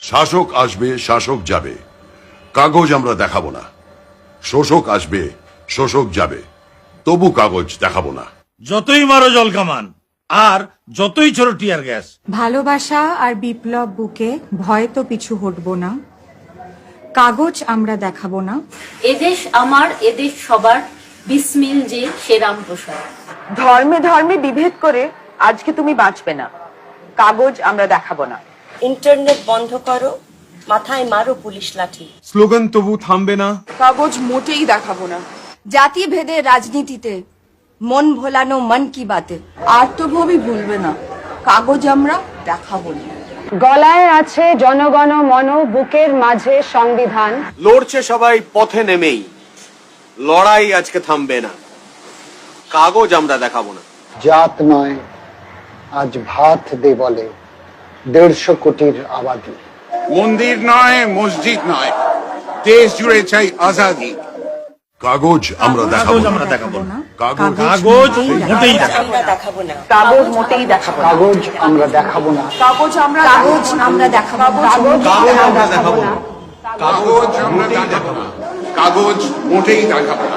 শাসক আসবে, শাসক যাবে, কাগজ আমরা দেখাবো না। শোষক আসবে, শোষক যাবে, তবু কাগজ দেখাবো না। যতই মারো জল কামান আর যতই ছোট টিয়ার গ্যাস, ভালোবাসা আর বিপ্লব বুকে ভয় তো পিছু হটবো না, কাগজ আমরা দেখাবো না। এদেশ আমার, এদেশ সবার, বিসমিল যে সে রামপ্রসাদ। ধর্মে ধর্মে বিভেদ করে আজকে তুমি বাঁচবে না, কাগজ আমরা দেখাবো না। ইন্টারনেট বন্ধ করো, মাথায় মারো পুলিশ লাঠি। স্লোগান তবু থামবে না, কাগজ মোটেই দেখাবো না। জাতি ভেদে রাজনীতিতে মন ভোলানো মন কি বাতে। আত্মভবি ভুলবে না, কাগজ আমরা দেখাবো না। গলায় আছে জনগণ মন, বুকের মাঝে সংবিধান। লড়ছে সবাই পথে নেমেই, লড়াই আজকে থামবে না, কাগজ আমরা দেখাবো না। জাত নয় আজ ভাত দে বলে 150 কোটির আবাদি। মন্দির নয়, মসজিদ নয়, দেশ জুড়ে চাই আজাদি। কাগজ আমরা দেখাবো না। দেখাবো না। কাগজ কাগজ মোটেই দেখাবো আমরা দেখাবো না। কাগজ মোটেই দেখাবো না। কাগজ আমরা দেখাবো না। কাগজ আমরা কাগজ আমরা দেখাবো না। কাগজ আমরা দেখাবো না। কাগজ আমরা দেখাবো না, কাগজ মোটেই দেখাবো না।